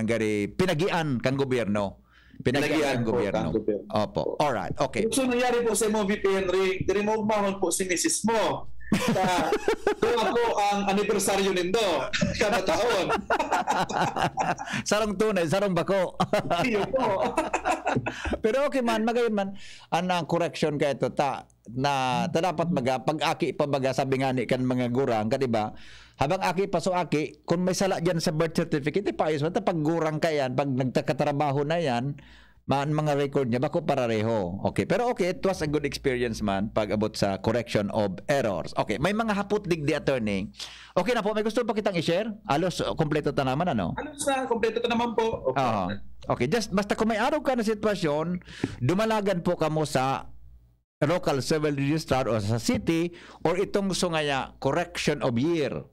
S2: gari, pinagian kang gobyerno. Pinagian kang gobyerno. Opo. Alright, okay.
S3: So, nangyari po sa mo, VP Henry, remove mahon po si Mrs. mo. Kung ako ang anibersaryo nindo kada taon.
S2: Sarong tunay, sarong bako.
S3: Iyo po.
S2: Pero okay man, magayon man ang correction kay ito na dapat pag aki pa baga sabi nga ni kan mga gurang ka diba? Habang aki pa so aki, kung may sala diyan sa birth certificate, ipayos mo pag gurang ka yan, pag nagtakatrabaho na yan, mga record niya, bako parareho. Okay, pero okay, it was a good experience man pag abot sa correction of errors. Okay, may mga hapot digdi attorney. Okay na po, may gusto pa kitang i-share? Alos, kompleto ta naman, ano?
S3: Alos na, kompleto ta naman po. Okay.
S2: Okay, just basta kung may araw ka na sitwasyon, dumalagan po kamo sa local civil registrar o sa city or itong sungaya correction of year.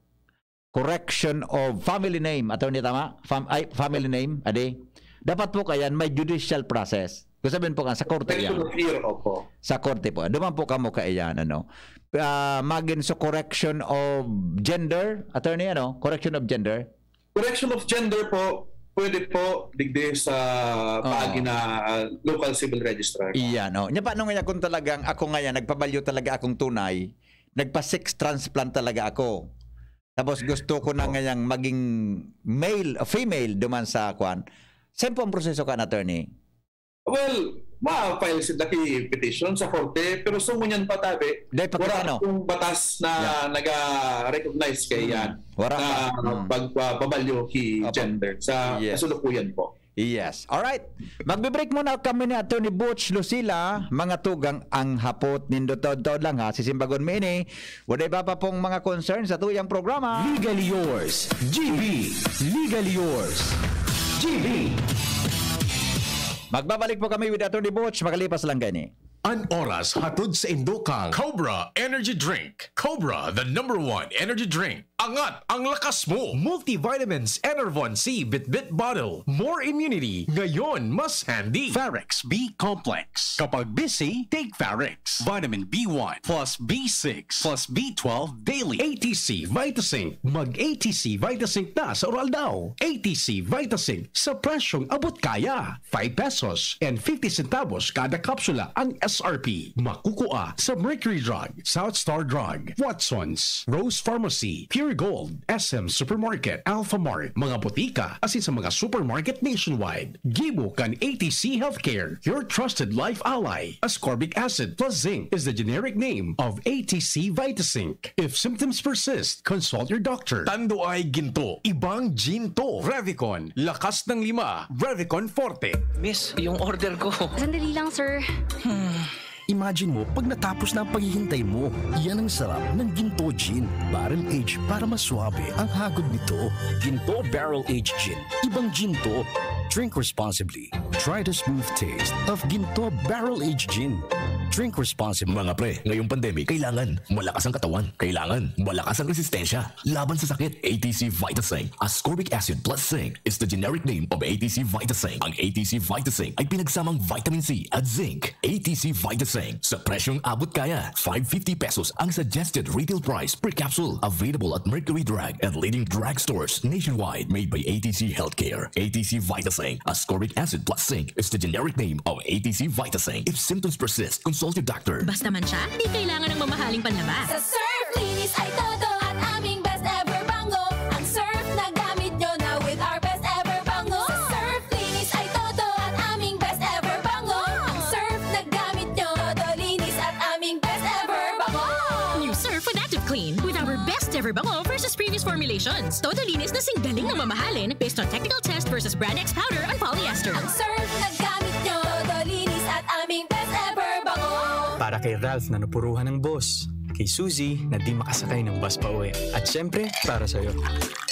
S2: Correction of family name. Attorney, tama? Family name, ade? Dapat po kayan may judicial process. Kung sabihin po ka, sa korte yan. Sa korte po. Duman po kamo kaiyan, magin so correction of gender, attorney, correction of gender.
S3: Correction of gender po, pwede po digdi sa paagi na local civil registrar.
S2: Iyan, Nya paano nga kung talagang ako ngayon, nagpabalyo talaga akong tunay, nagpa-sex transplant talaga ako. Tapos gusto ko na ngayang maging male, female duman sa kwan. Saan po ang proseso ka, attorney?
S3: Well, ma-file sila ki petition sa korte, pero sumunyan pa tabi. Wala akong batas na nag-recognize kay yan na pagbabalyo ki gender sa kasulukuyan po.
S2: Yes. Alright. Magbe-break muna kami ni Attorney Butch Lucila. Mga tugang ang hapot. Nindot-tod lang ha. Sisimbagon mini. Wala iba pa pong mga concerns sa tuyang programa.
S1: Legally Yours, GB. Legally Yours, GB.
S2: Magbabalik po kami with Attorney Butch. Makalipas lang gani.
S1: An oras hatod sa Indokang Cobra Energy Drink. Cobra, the #1 energy drink. Angat ang lakas mo. Multivitamins Enervon C Bit Bottle. More immunity. Ngayon, mas handy.
S4: Ferrex B Complex. Kapag busy, take Ferrex. Vitamin B1 plus B6 plus B12 daily.
S1: ATC Vitasync. Mag-ATC Vitasync na sa oral daw. ATC Vitasync sa presyong abot kaya. 5 pesos and 50 centavos kada kapsula ang SRP. Makukuha sa Mercury Drug, South Star Drug, Watsons, Rose Pharmacy, Pure Gold, SM Supermarket, Alpha Mart, mga botika, asin sa mga supermarket nationwide. Gibo kan ATC Healthcare, your trusted life ally. Ascorbic acid plus zinc is the generic name of ATC Vitasync. If symptoms persist, consult your doctor. Tando ay ginto, ibang ginto. Revicon, lakas ng 5. Revicon Forte.
S5: Miss, yung order ko.
S6: Sandali lang, sir.
S5: Imagine mo pag natapos na ang paghihintay mo. Yan ang sarap ng Ginto Gin. Barrel Aged para mas swabe ang hagod nito. Ginto Barrel Aged Gin. Ibang ginto. Drink responsibly. Try the smooth taste of Ginto Barrel Aged Gin. Drink responsibly.
S6: Mga pre, ngayong pandemic, kailangan malakas ang katawan. Kailangan malakas ang resistensya. Laban sa sakit, ATC Vitasync. Ascorbic acid plus zinc is the generic name of ATC Vitasync. Ang ATC Vitasync ay pinagsamang vitamin C at zinc. ATC Vitasync. Sa presyong abot kaya, 550 pesos ang suggested retail price per capsule. Available at Mercury Drug and leading drugstores nationwide. Made by ATC Healthcare. ATC Vitasync. Ascorbic acid plus zinc is the generic name of ATC Vitasync. If symptoms persist, consult your doctor.
S7: Basta man siya, di kailangan ng mamahaling panlabas.
S8: Sa Surf, linis ay todo at aming best ever bango. Ang Surf na gamit nyo na with our best ever bango. Sa Surf, linis ay todo at aming best ever bango. Ang Surf na gamit nyo, todo linis at aming best ever bango.
S7: New Surf with Active Clean with our best ever bango versus previous formulations. Todo linis na singgaling ng mamahalin based on technical test versus Brand X powder and polyester.
S8: Ang Surf na gamit nyo, todo linis at aming best ever bango.
S9: Para kay Ralph na napuruhan ng boss. Kay Suzy na di makasakay ng bus pa uwi. At syempre, para sa'yo.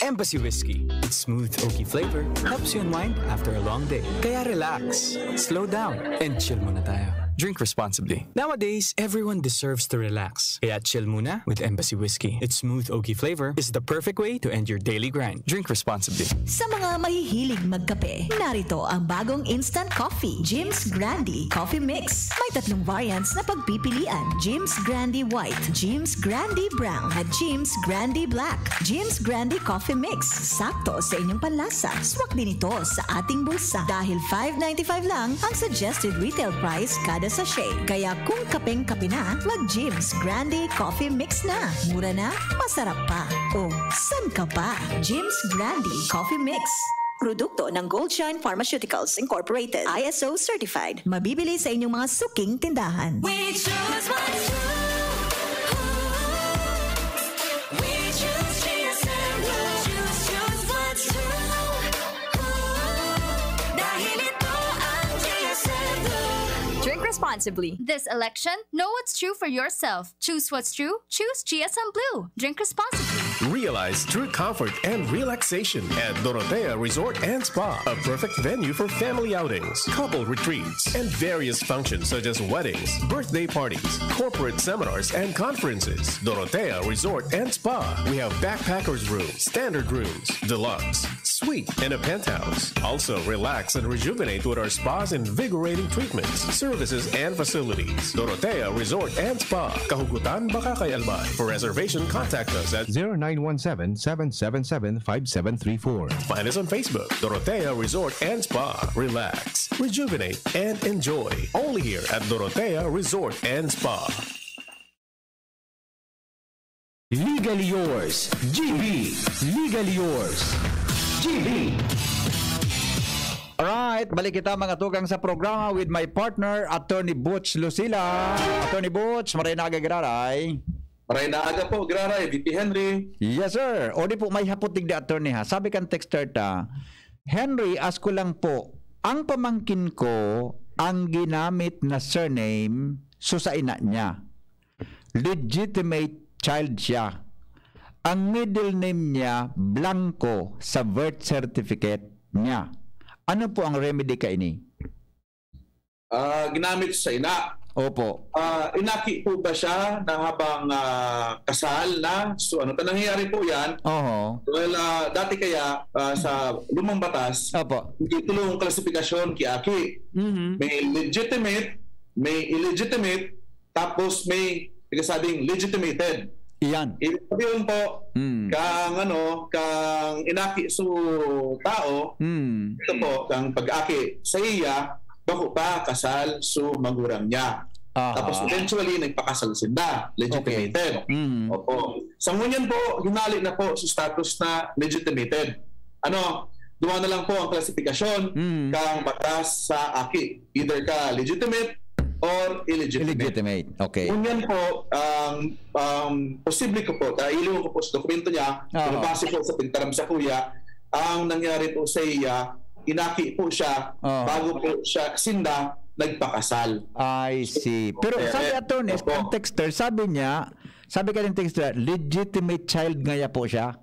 S9: Embassy Whiskey. Its smooth, oaky flavor helps you unwind after a long day. Kaya relax, slow down, and chill muna tayo. Drink responsibly. Nowadays, everyone deserves to relax. Kaya chill muna with Embassy Whiskey. Its smooth, oaky flavor is the perfect way to end your daily grind. Drink responsibly.
S10: Sa mga mahihilig magkape, narito ang bagong instant coffee, Jim's Grandi Coffee Mix. May 3 variants na pagpipilian, Jim's Grandi White, Jim's Grandi Brown, at Jim's Grandi Black. Jim's Grandi Coffee Mix, sakto sa inyong panlasa. Swak din ito sa ating bulsa dahil $5.95 lang ang suggested retail price kada sachet. Kaya kung kapeng-kape na, mag-Jim's Grandi Coffee Mix na. Mura na, masarap pa. O, san ka pa? Jim's Grandi Coffee Mix. Produkto ng Goldshine Pharmaceuticals Incorporated. ISO certified. Mabibili sa inyong mga suking tindahan.
S8: We choose what's true. We choose GSM. Choose what's true. Dahil ito ang GSM.
S11: Drink responsibly. This election, know what's true for yourself. Choose what's true. Choose GSM Blue. Drink responsibly.
S12: Realize true comfort and relaxation at Dorotea Resort and Spa, a perfect venue for family outings, couple retreats, and various functions such as weddings, birthday parties, corporate seminars, and conferences. Dorotea Resort and Spa. We have backpackers rooms, standard rooms, deluxe, suite, and a penthouse. Also, relax and rejuvenate with our spas and invigorating treatments, services, and facilities. Dorotea Resort and Spa, Kahugutan, Bakakay, Albay. For reservation, contact us at
S13: 0917-777-5734.
S12: Find us on Facebook, Dorotea Resort and Spa. Relax, rejuvenate, and enjoy. Only here at Dorotea Resort and Spa.
S14: Legally yours, GB. Legally yours, GB.
S2: Alright, balik kita mga tugang sa programa with my partner, Attorney Butch Lucila. Attorney Butch, maray na agad-graray.
S3: Maray na aga po, graray, VP Henry.
S2: Yes, sir. O di po, may haputig di attorney ha. Sabi kang texter ta, Henry, ask ko lang po, ang pamangkin ko, ang ginamit na surname, so sa ina niya. Legitimate child siya. Ang middle name niya, Blanco, sa birth certificate niya. Ano po ang remedy ka ini?
S3: Ginamit sa ina.
S2: Opo.
S3: Inaki po ba siya na habang kasal na? So ano pa nangyayari po yan?
S2: Oo.
S3: Well, dati kaya sa lumang batas, hindi tulong klasifikasyon kiaki. May legitimate, may illegitimate, tapos may sabing legitimated.
S2: Iyan.
S3: Ibig sabihin po, kang inaki su tao, ito po, kang pag-aki sa iya, bako pa kasal su magulang niya. Tapos eventually, nagpakasal sila. Legitimated. Opo. Sa ngunyan po, hinali na po sa status na legitimated. Duwa na lang po ang klasifikasyon kang batas sa aki. Either ka legitimate or illegitimate.
S2: Okay.
S3: Ngunyan po, posible ko po, iliwan ko po sa dokumento niya, base po sa pintaram sa kuya, ang nangyari po sa iya, inaki po siya bago po siya sinda nagpakasal.
S2: I see. Pero sabi attorney, ang texter, sabi ka ng texter, legitimate child ngaya po siya.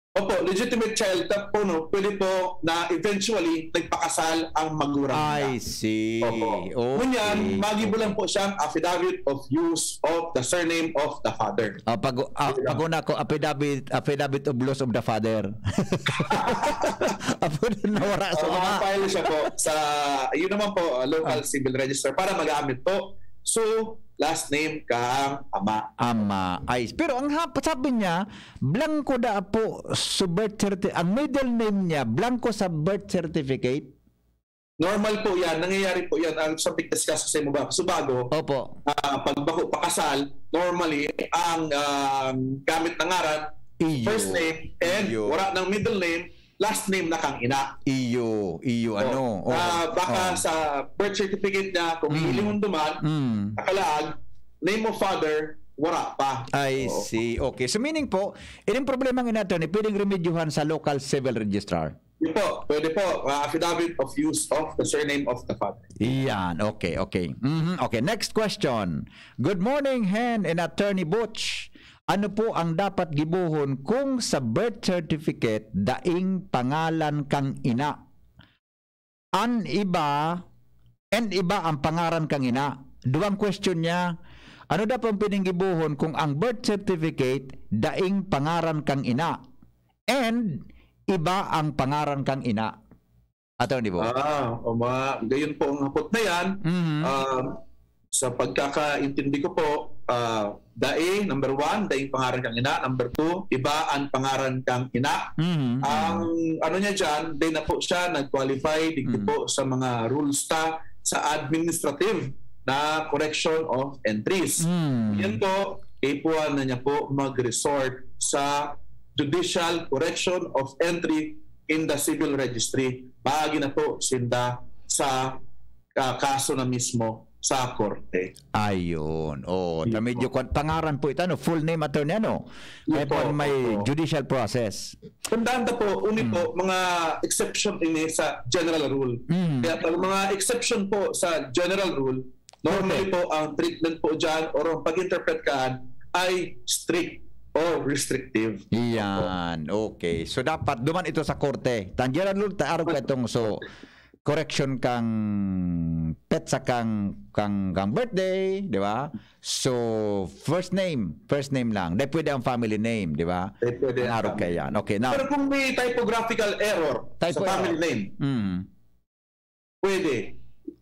S3: Opo, legitimate child po, no, pwede po na eventually nagpakasal ang magulang niya.
S2: I see.
S3: Opo.
S2: Okay.
S3: Ngunyan, magibulan po siyang affidavit of use of the surname of the father.
S2: Pag-una ko, affidavit of loss of the father. Apo na nawara sa mga.
S3: File siya po sa, yun naman po, local civil register para magamit po. So, last name kang ama.
S2: Ama. Ay, pero ang sabi niya, blanco da po sa birth certificate. Ang middle name niya, blanco sa birth certificate.
S3: Normal po yan. Nangyayari po yan. Ang sa pag-discuss sa mo Subago,
S2: opo.
S3: Pag pakasal, normally, ang gamit ng ngaran, first name, and wala ng middle name, last name na kang ina.
S2: Iyo, ano.
S3: Baka sa birth certificate niya, kung hiling duman, nakalaag, name of father, wala pa.
S2: I see. Okay. So meaning po, ining problema ng attorney, pwedeng remedyuhan sa local civil registrar.
S3: Yun po, pwede po. Affidavit of use of the surname of the father.
S2: Iyan. Okay. Okay, next question. Good morning, Hen and Attorney Butch. Ano po ang dapat gibuhon kung sa birth certificate daing pangalan kang ina? Iba ang pangaran kang ina. Duwang question niya, ano dapat pwedeng gibuhon kung ang birth certificate daing pangaran kang ina? And iba ang pangaran kang ina. Attorney po.
S3: Gayon po ang hapot na yan. Sa pagkakaintindi ko po, daing, number 1, daing pangaran kang ina. Number 2, iba ang pangaran kang ina. Ang ano niya dyan, day na po siya, nag-qualify, digdi po sa mga rules sa administrative na correction of entries. Yan po, ipuan na niya po mag-resort sa judicial correction of entry in the civil registry. Bahagi na po sinda sa kaso na mismo sa korte.
S2: Ayun. Medyo pangaran po ito, full name attorney, Kaya po may judicial process.
S3: Tandaan po, po, mga exception ini sa general rule. Kaya pag mga exception po sa general rule, normally po ang treatment po dyan or ang pag-interpret ka ay strict o restrictive.
S2: Iyan. Okay. So dapat duman ito sa korte. General rule, taarog ka itong correction kang petsa kang birthday, di ba? So first name lang. Dahil pwede ang family name, di ba?
S3: Pwede.
S2: Arog kaya yan. Okay, now.
S3: Pero kung may typographical error sa family name, pwede.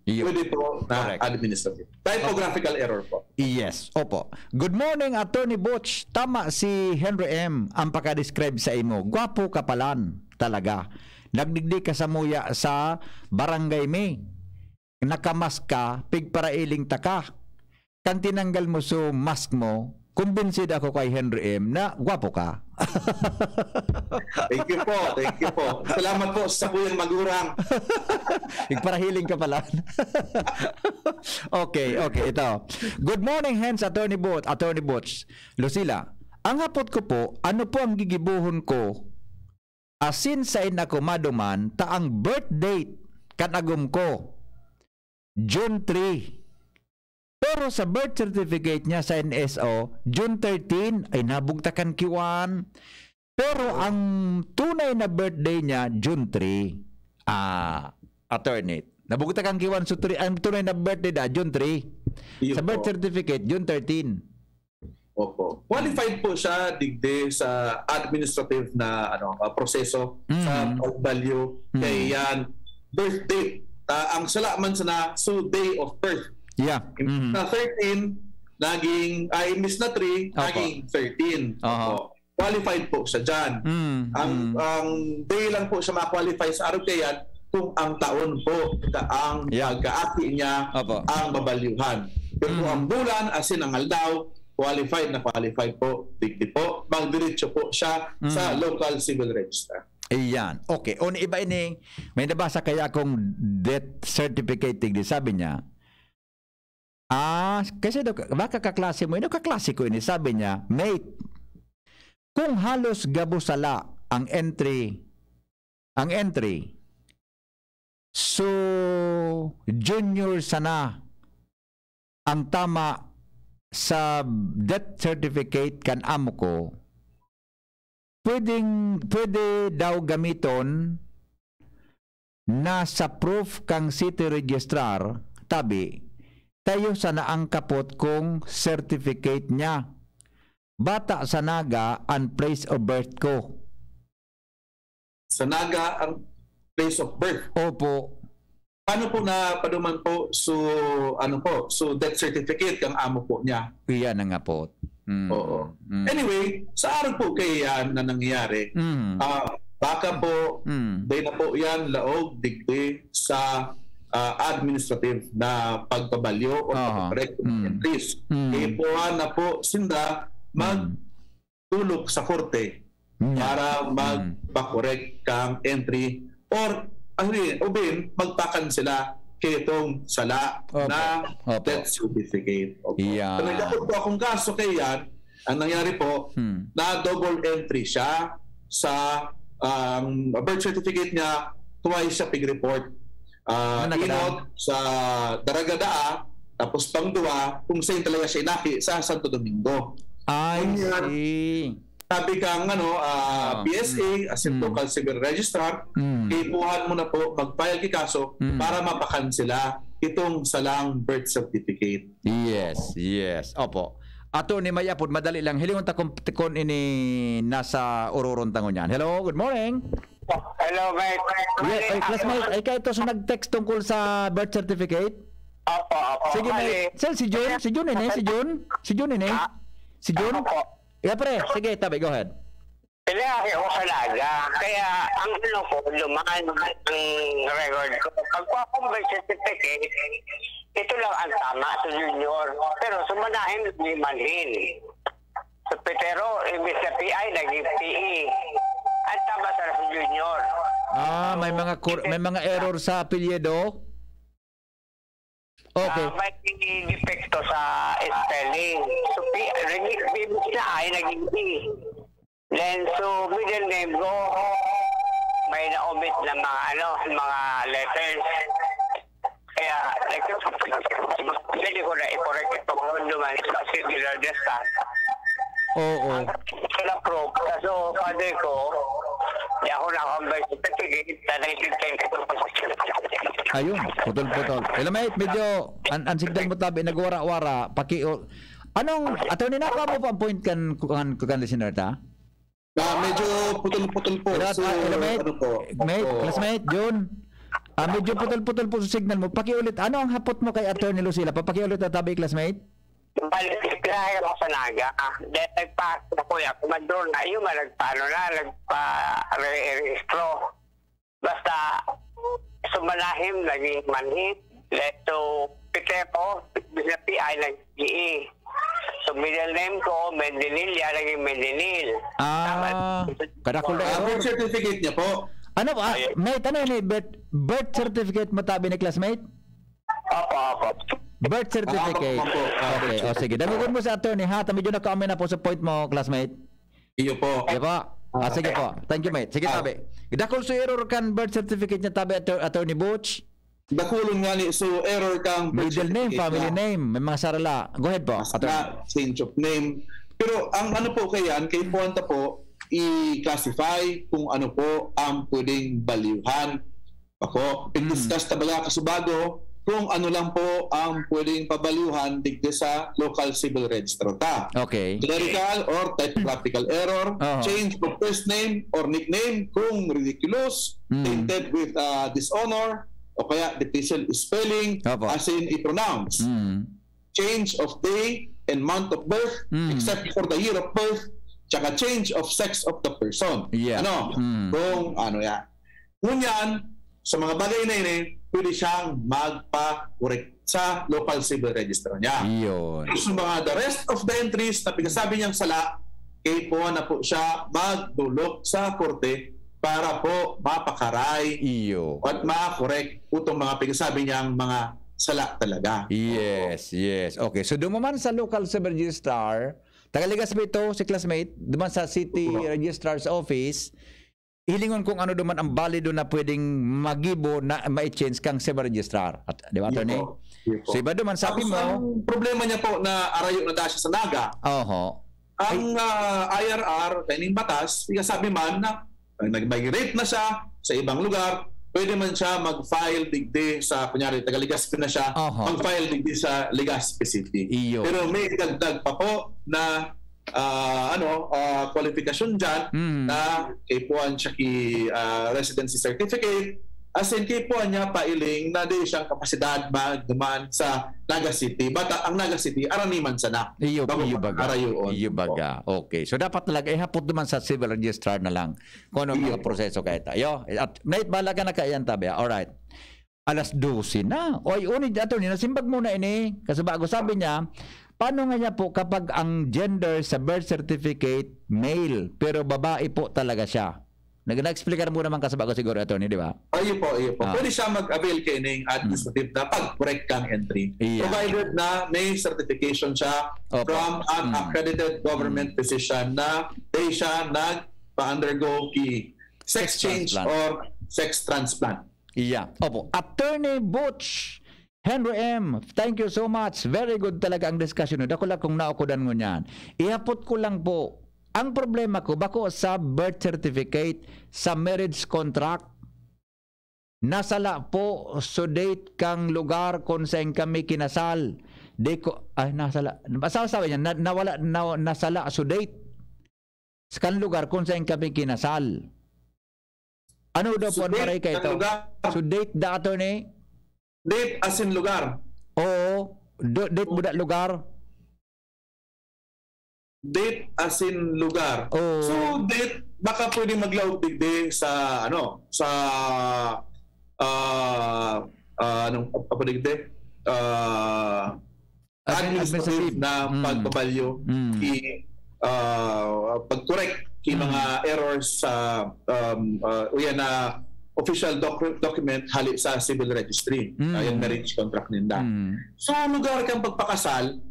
S3: Pwede po na administrative. Typographical error po.
S2: Yes, opo. Good morning, Attorney Butch. Tama si Henry M. ang paka-describe sa imo. Gwapo ka palan, talaga. Nagdigdi ka sa muya sa barangay me. Nakamas ka, pigparailing taka. Kan tinanggal mo so mask mo, kumbinsid ako kay Henry M. na gwapo ka.
S3: Thank you po. Salamat po sa kuyang magurang.
S2: Pigparahiling ka pala. Okay, ito. Good morning, hence Attorney Butch. Lucila, ang hapot ko po, ano po ang gigibuhon ko asin sa inako maduman ta ang birth date kanagom ko June 3. Pero sa birth certificate niya sa NSO, June 13 ay nabugtakan kiwan. Pero ang tunay na birthday niya June 3. Attorney, nabugtakan kiwan so 3 ang tunay na birthday da June 3. Sa birth certificate June 13.
S3: Opo. Qualified po siya digde sa administrative na proseso sa value kay yan birthday. Ang salaman sa day of birth.
S2: Yeah.
S3: Na 13 naging imbis na 3 naging 13. Qualified po siya diyan. Ang day lang po siya ma-qualify sa araw kay yan kung ang taon po ang pag-aati niya ang babalyuhan. Pero kung ang bulan asin ang aldaw qualified po, digdi po, magdiretso po siya sa local civil register.
S2: Iyan. Okay. Iba ini, may nabasa kaya akong death certificate digdi. Sabi niya, kasi baka kaklase mo, kaklase ko ini. Sabi niya, mate, kung halos gabusala ang entry So, junior sana ang tama sa death certificate kan amo ko, pwede daw gamiton na sa proof kang city registrar, tabi, tayo sana ang kapot kong certificate niya. Bata sa naga ang place of birth ko.
S3: Sa naga ang place of birth?
S2: Opo.
S3: Paano po na paduman po so death certificate kang amo po niya?
S2: Iyan ang kapot.
S3: Oo. Anyway, sa araw po kaya na nangyayari, baka po, day na po yan laog digdi sa administrative na pagpabalyo o pagpakorek ng entries. Ipuan na po sinda magtulog sa korte para magpakorek kang entry or ubin magpakansela kitong sala na death certificate.
S2: Yeah.
S3: Nagdapot po akong kaso kay yan, ang nangyari po, na double entry siya sa birth certificate niya, twice siya pig-report. Inot sa Daragadaa, tapos pangduwa, kung saan talaga siya inaki sa Santo Domingo.
S2: I see.
S3: Sabi kang PSA, as in local civil registrar, ipuhan mo na po magpayag kaso para mapakansela itong salang birth certificate.
S2: Yes. Opo. Ato ni Mayapod, madali lang. Hilingon ta kon ini nasa ururon tangon yan. Hello, good morning.
S13: Hello, mate.
S2: Classmate, ay kayo to sa nag-text tungkol sa birth certificate?
S13: Opo.
S2: Sige, mate. Si Jun ini. Yeah, pre. Sige, tabi, go ahead.
S13: Pinahaki ako sa Naga. Kaya ang lumaan ang record ko. Pagkuha kong birth certificate, ito lang ang tama sa junior. Pero sumanahin, limanhin. Pero ibig sa PI, naging PE. Ang tama sa junior.
S2: May mga error sa apelyido? Okay.
S13: May defecto sa spelling. So, ibig na ay naging E. Then, so, middle name ko, may na-omit na mga letters. Kaya, hindi ko na i-correct ito kung naman sa singular desktop.
S2: Oo.
S13: Ang na-proof. So, father ko, di ako nakambay sa certificate na naitintend ko.
S2: Ayun, putol-putol. Mate, medyo ansigdal mo tabi, nagwara-wara, anong, attorney na mo pa ang point kan listener ta?
S3: Medyo putol-putol po.
S2: Mate, classmate, Jun. Medyo putol-putol po sa signal mo. Pakiulit, ano ang hapot mo kay Attorney Lucila? Pakiulit na tabi, classmate.
S13: Pinahay ako sa Naga. Dahil nagpa-ako ko yan. Kumadron na yung nagpa-rehistro. Basta sumalahim, naging manhit. Leto, Pitepo, sa PI, nag-GE. So, middle name ko, Mendelilia, naging Mendenil.
S2: Kadakul na
S3: birth certificate niya po.
S2: Ano ba? Mate, ano yun? Birth certificate mo tabi ni classmate?
S13: Opo.
S2: Birth certificate. Okay, sige. Damugon mo sa attorney ha. Medyo na-comment na po sa point mo, classmate.
S3: Iyo po.
S2: Sige po. Thank you, mate. Sige, tabi. Dakol so error kan birth certificate niya tabi, Attorney Butch?
S3: Dakulon nga ni so error kang
S2: middle name, family name, may mga sarala. Go ahead po.
S3: Change of name. Pero ang ano po kayan, kay Puanta po, i-classify kung ano po ang pwedeng balyuhan. Ako, i-discuss tabaga kasubago kung ano lang po ang pwedeng pabalyuhan digdi sa local civil registrar ta.
S2: Okay.
S3: Clerical or typographical error, change of first name or nickname kung ridiculous, tainted with dishonor, o kaya difficult spelling, as in i-pronounce. Change of day and month of birth, except for the year of birth, tsaka change of sex of the person.
S2: Yeah.
S3: Kung ano yan. Ngunyan, sa mga bagay na yun, pwede siyang magpa-correct sa local civil register niya. So mga the rest of the entries na pinasabi niyang sala, kay po na po siya magdulok sa korte para po mapakaray at ma-correct itong mga pinasabi niyang mga sala talaga.
S2: Yes. Okay, so dumaman sa local civil registrar, tagaligas ba ito si classmate, duman sa city registrar's office, hilingon kung ano duman ang balido na pwedeng magibo na ma-change kang civil registrar. At, di ba, attorney? So iba duman sabi mo,
S3: ang problema niya po na arayo na dahil siya sa naga. Ang IRR, kaning batas, sabi man na nag-migrate na siya sa ibang lugar, pwede man siya mag-file digdi sa, kunyari, taga-Legazpi na siya, mag-file digdi sa Legazpi City. Pero may dagdag pa po na qualification dyan na kipuan siya ki residency certificate, as in kipuan niya pailing na di siyang kapasidad magduman sa Naga City. But ang Naga City, araniman sa na.
S2: Iyo baga. Okay. So dapat talaga ihapot naman sa civil registrar na lang kung ano mga proseso kaya tayo. At night bala ka na kayan tabi. Alright. Alas 12 na. Oy, unid ato ni nasimbag muna ini. Kasi bago sabi niya, paano nga niya po kapag ang gender sa birth certificate male pero babae po talaga siya? Nag-explicar mo naman kasi bago siguro ito, di ba?
S3: Ayun po. Pwede siya mag-avail kayo ng administrative na pag-correct kang entry. Provided na may certification siya from an accredited government physician na di siya nag-undergo sex change or sex transplant.
S2: Opo. Attorney Butch Henry M., thank you so much. Very good talaga ang discussion. Dako lang kung naukudan mo niyan. Ihapot ko lang po. Ang problema ko, bako sa birth certificate, sa marriage contract, nasala po so date kang lugar kung saan kami kinasal. Nasala. Sabi niya, nasala so date sa kan lugar kung saan kami kinasal. Ano daw po ang maray ka ito? So date da ato ni?
S3: Date as in lugar.
S2: Oo. Date mo da lugar.
S3: Date as in lugar. So date baka pwedeng maglaw digdi sa administrative na pagpabalyo pag-correct mga errors sa na official document hali sa civil registry, yung marriage contract ninda. So lugar kang pagpakasal,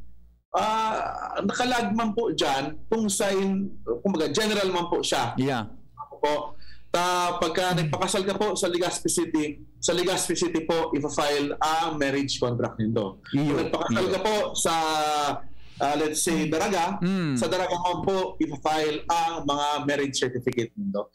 S3: nakalagman po dyan kung kumbaga general man po siya. Pagka nagpakasal ka po sa Legazpi City po ipa-file ang marriage contract nindo. Kung nagpakasal ka po sa let's say Daraga, sa Daraga mo po ipa-file ang mga marriage certificate nindo.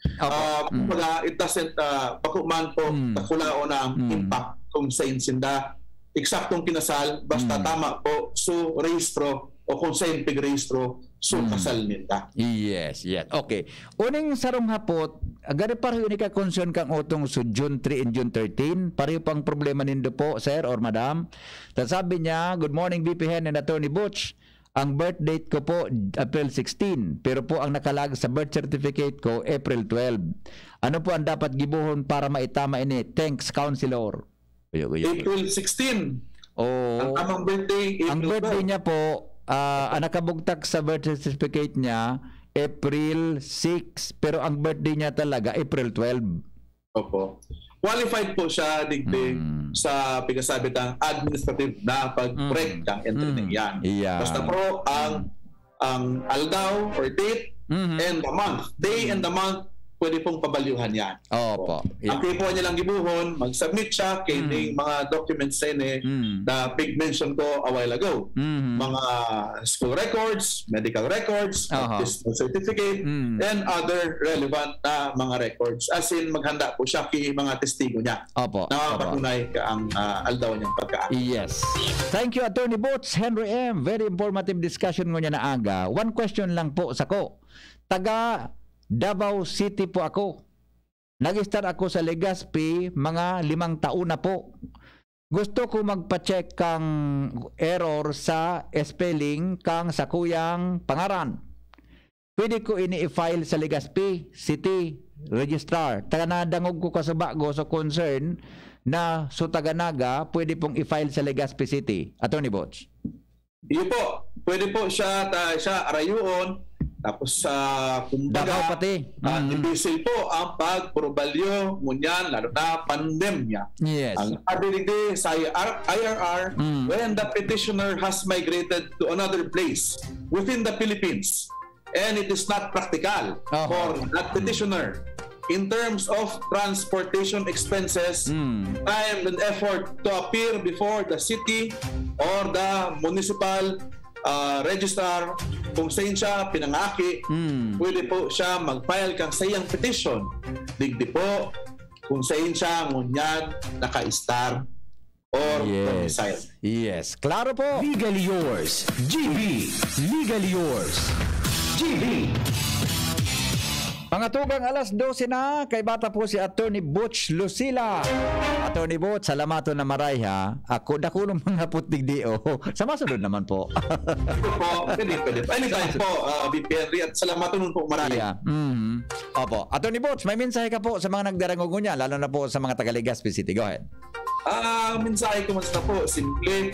S3: Kumbaga it doesn't pakuman po takulao na ang impact kung sa insinda eksaktong kinasal, basta tama po, so rehistro o kung sa pig-rehistro, so kasal nila.
S2: Yes. Okay. Uning sarong hapot, agad pareho ni ka concern kang utong so June 3 and June 13, pareho pang problema nindo po, sir or madam. Sabi niya, good morning VP Hen and Attorney Butch. Ang birth date ko po April 16, pero po ang nakalag sa birth certificate ko April 12. Ano po ang dapat gibuhon para maitama ini? Thanks, Counselor.
S3: April 16. Ang tamang birthday, April 12.
S2: Ang birthday niya po, nakabugtak sa birth certificate niya, April 6. Pero ang birthday niya talaga, April 12.
S3: Opo. Qualified po siya digdi sa pinasabi ng administrative na pag-correct ang entry niyan. Basta po ang aldaw or date and the month. Day and the month, pwede pong pabalyuhan yan. Ang kipuha niya lang gibuhon, mag-submit siya kay mga documents na pig-mention ko a while ago. Mga school records, medical records, certificate, and other relevant na mga records. As in, maghanda po siya kay mga testigo niya na patunay ang aldaw niyang pagkaan.
S2: Yes. Thank you, Attorney Butch, Henry M. Very informative discussion mo niya na aga. One question lang po sa ko. Taga Davao City po ako. Nag-start ako sa Legazpi mga 5 taon na po. Gusto ko magpa-check kang error sa spelling kang sa kuyang pangaran. Pwede ko ini i-file sa Legazpi City Registrar. Taganadangog ko kasabago sa concern na so Taganaga, pwede pong i-file sa Legazpi City. Attorney Butch.
S3: Iyo po. Pwede po siya arayuon. Tapos kumbaga, imbisil po ang pagprobalyo ngunyan, lalo na pandemya. Ang ability sa IRR, when the petitioner has migrated to another place within the Philippines and it is not practical for that petitioner in terms of transportation expenses, time and effort to appear before the city or the municipal registrar kung saan siya pinangaki, pwede po siya mag-file kang sayang petition. Digdi po kung saan siya ngunyan naka-star or domicile.
S2: Yes. Klaro po.
S14: Legally yours, GB. Legally yours, GB.
S2: Pangatugang alas 12 na, kay bata po si Attorney Butch Lucila. Attorney Butch, salamato na maray ha. Ako, dako ng mga putig di o. Sa masunod naman po.
S3: Pwede. Anytime po, VP Henry, at salamato nun po maray.
S2: Opo. Attorney Butch, may mensahe ka po sa mga nagdarangugo niya, lalo na po sa mga taga Legazpi City. Go ahead.
S3: Mensahe ko mas na po, simple,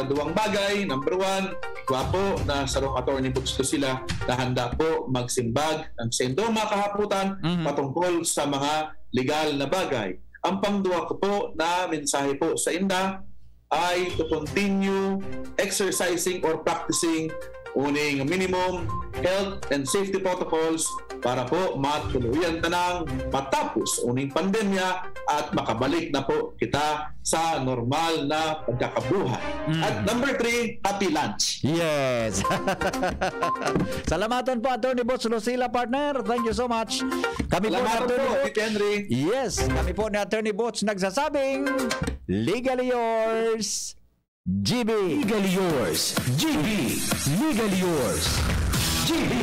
S3: duwang bagay. Number one, gwapo na sarong Attorney Butch Lucila na handa po magsimbag ng sendong mga kahaputan patungkol sa mga legal na bagay. Ang pangduwa ko po na mensahe po sa inda ay to continue exercising or practicing uning minimum health and safety protocols para po matuluyan tanang matapos uning pandemya at makabalik na po kita sa normal na pagkakabuhay. At number 3, happy lunch.
S2: Yes. Salamatan po Attorney Butch Lucila, partner. Thank you so much. Kami
S3: Salamat
S2: po,
S3: po, Tito Henry.
S2: Yes, kami po ni Attorney Butch nagsasabing legally yours, GB.
S14: Legally yours, GB. Legally yours, GB.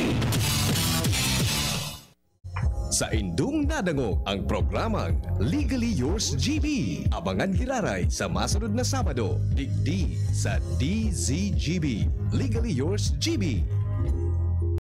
S1: Sa indung nadangog ang programang Legally Yours GB. Abangan giraray sa masunod na Sabado, digdi sa DZGB. Legally Yours GB.